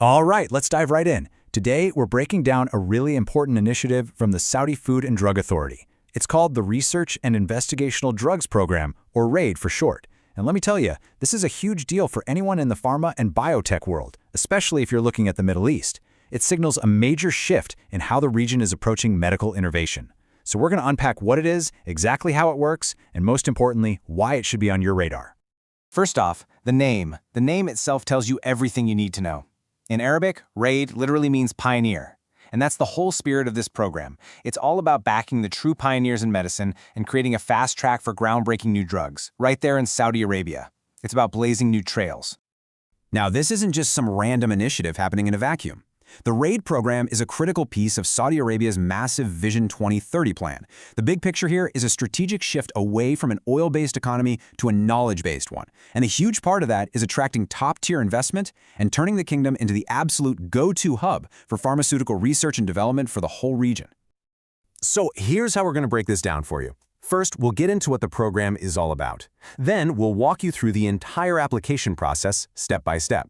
All right, let's dive right in. Today, we're breaking down a really important initiative from the Saudi Food and Drug Authority. It's called the Research and Investigational Drugs Program, or RAID for short. And let me tell you, this is a huge deal for anyone in the pharma and biotech world, especially if you're looking at the Middle East. It signals a major shift in how the region is approaching medical innovation. So we're going to unpack what it is, exactly how it works, and most importantly, why it should be on your radar. First off, the name. The name itself tells you everything you need to know. In Arabic, RAID literally means pioneer. And that's the whole spirit of this program. It's all about backing the true pioneers in medicine and creating a fast track for groundbreaking new drugs, right there in Saudi Arabia. It's about blazing new trails. Now, this isn't just some random initiative happening in a vacuum. The RAID program is a critical piece of Saudi Arabia's massive Vision 2030 plan. The big picture here is a strategic shift away from an oil-based economy to a knowledge-based one. And a huge part of that is attracting top-tier investment and turning the kingdom into the absolute go-to hub for pharmaceutical research and development for the whole region. So here's how we're going to break this down for you. First, we'll get into what the program is all about. Then, we'll walk you through the entire application process step by step.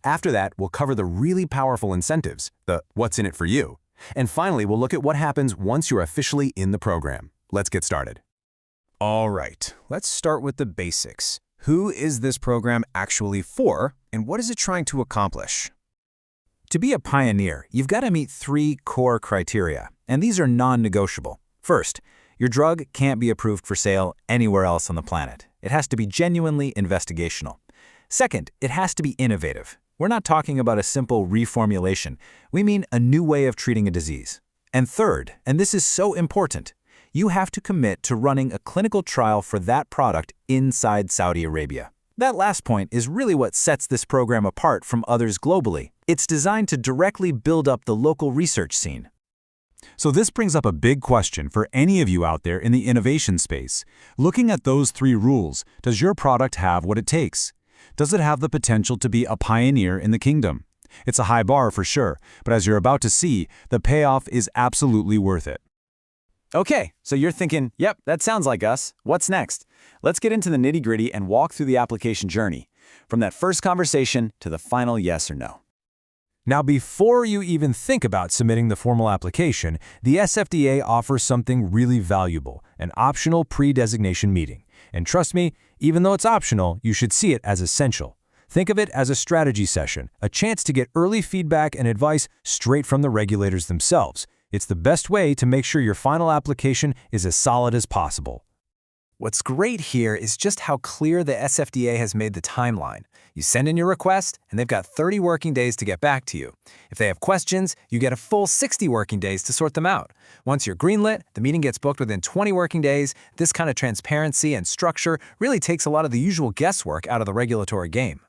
After that, we'll cover the really powerful incentives, the what's in it for you. And finally, we'll look at what happens once you're officially in the program. Let's get started. All right, let's start with the basics. Who is this program actually for, and what is it trying to accomplish? To be a pioneer, you've got to meet 3 core criteria, and these are non-negotiable. First, your drug can't be approved for sale anywhere else on the planet. It has to be genuinely investigational. Second, it has to be innovative. We're not talking about a simple reformulation. We mean a new way of treating a disease. And third, and this is so important, you have to commit to running a clinical trial for that product inside Saudi Arabia. That last point is really what sets this program apart from others globally. It's designed to directly build up the local research scene. So this brings up a big question for any of you out there in the innovation space. Looking at those 3 rules, does your product have what it takes? Does it have the potential to be a pioneer in the kingdom? It's a high bar for sure, but as you're about to see, the payoff is absolutely worth it. Okay, so you're thinking, yep, that sounds like us. What's next? Let's get into the nitty-gritty and walk through the application journey, from that first conversation to the final yes or no. Now, before you even think about submitting the formal application, the SFDA offers something really valuable, an optional pre-designation meeting. And trust me, even though it's optional, you should see it as essential. Think of it as a strategy session, a chance to get early feedback and advice straight from the regulators themselves. It's the best way to make sure your final application is as solid as possible. What's great here is just how clear the SFDA has made the timeline. You send in your request, and they've got 30 working days to get back to you. If they have questions, you get a full 60 working days to sort them out. Once you're greenlit, the meeting gets booked within 20 working days. This kind of transparency and structure really takes a lot of the usual guesswork out of the regulatory game.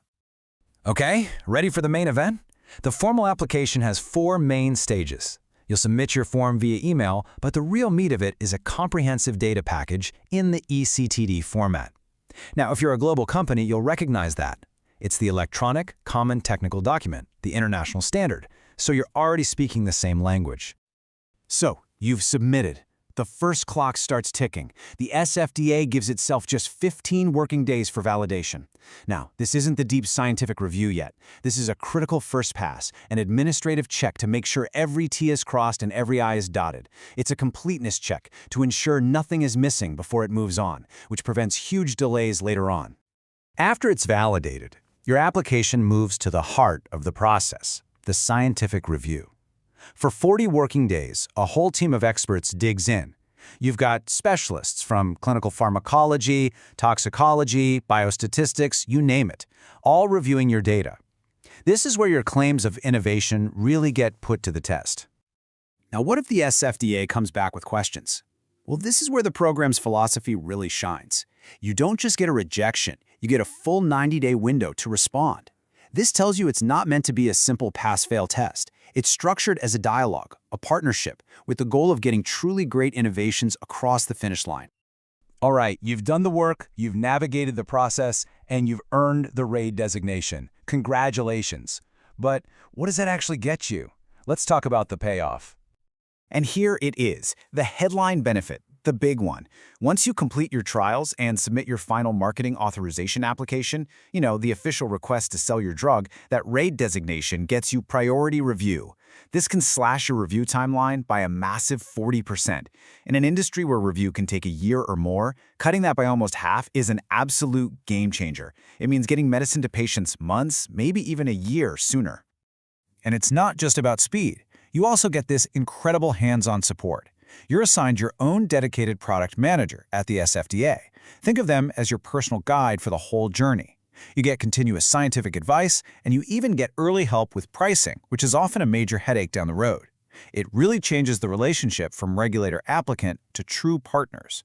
Okay, ready for the main event? The formal application has 4 main stages. You'll submit your form via email, but the real meat of it is a comprehensive data package in the eCTD format. Now, if you're a global company, you'll recognize that. It's the Electronic Common Technical Document, the international standard, so you're already speaking the same language. So, you've submitted. The first clock starts ticking. The SFDA gives itself just 15 working days for validation. Now, this isn't the deep scientific review yet. This is a critical first pass, an administrative check to make sure every T is crossed and every I is dotted. It's a completeness check to ensure nothing is missing before it moves on, which prevents huge delays later on. After it's validated, your application moves to the heart of the process, the scientific review. For 40 working days, a whole team of experts digs in. You've got specialists from clinical pharmacology, toxicology, biostatistics, you name it, all reviewing your data. This is where your claims of innovation really get put to the test. Now, what if the SFDA comes back with questions? Well, this is where the program's philosophy really shines. You don't just get a rejection, you get a full 90-day window to respond. This tells you it's not meant to be a simple pass-fail test. It's structured as a dialogue, a partnership, with the goal of getting truly great innovations across the finish line. All right, you've done the work, you've navigated the process, and you've earned the RAID designation. Congratulations. But what does that actually get you? Let's talk about the payoff. And here it is, the headline benefit, the big one. Once you complete your trials and submit your final marketing authorization application, the official request to sell your drug, that RAID designation gets you priority review. This can slash your review timeline by a massive 40%. In an industry where review can take a year or more, cutting that by almost half is an absolute game changer. It means getting medicine to patients months, maybe even a year sooner. And it's not just about speed. You also get this incredible hands-on support. You're assigned your own dedicated product manager at the SFDA. Think of them as your personal guide for the whole journey. You get continuous scientific advice, and you even get early help with pricing, which is often a major headache down the road. It really changes the relationship from regulator-applicant to true partners.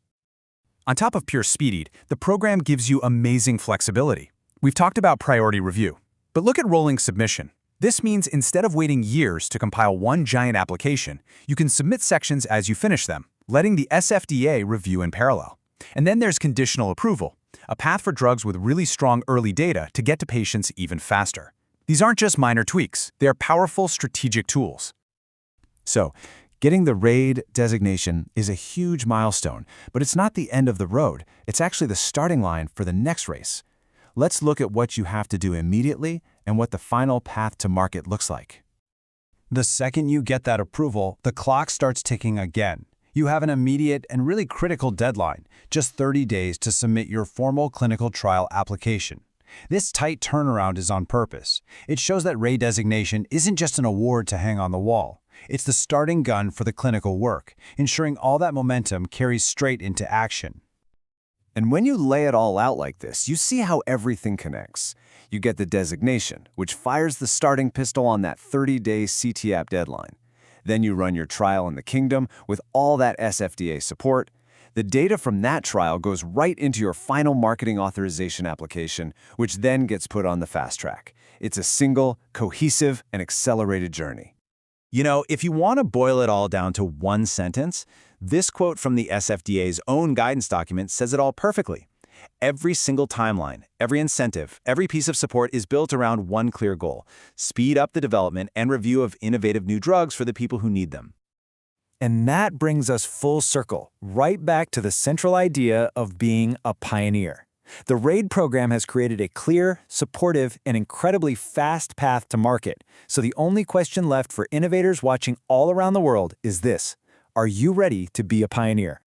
On top of pure speed, the program gives you amazing flexibility. We've talked about priority review, but look at rolling submission. This means instead of waiting years to compile one giant application, you can submit sections as you finish them, letting the SFDA review in parallel. And then there's conditional approval, a path for drugs with really strong early data to get to patients even faster. These aren't just minor tweaks, they are powerful strategic tools. So, getting the RAID designation is a huge milestone, but it's not the end of the road. It's actually the starting line for the next race. Let's look at what you have to do immediately and what the final path to market looks like. The second you get that approval, the clock starts ticking again. You have an immediate and really critical deadline, just 30 days to submit your formal clinical trial application. This tight turnaround is on purpose. It shows that RAID designation isn't just an award to hang on the wall. It's the starting gun for the clinical work, ensuring all that momentum carries straight into action. And when you lay it all out like this, you see how everything connects. You get the designation, which fires the starting pistol on that 30-day CTAP deadline. Then you run your trial in the kingdom with all that SFDA support. The data from that trial goes right into your final marketing authorization application, which then gets put on the fast track. It's a single, cohesive, and accelerated journey. If you want to boil it all down to one sentence, this quote from the SFDA's own guidance document says it all perfectly. Every single timeline, every incentive, every piece of support is built around one clear goal: speed up the development and review of innovative new drugs for the people who need them. And that brings us full circle, right back to the central idea of being a pioneer. The RAID program has created a clear, supportive, and incredibly fast path to market. So the only question left for innovators watching all around the world is this: are you ready to be a pioneer?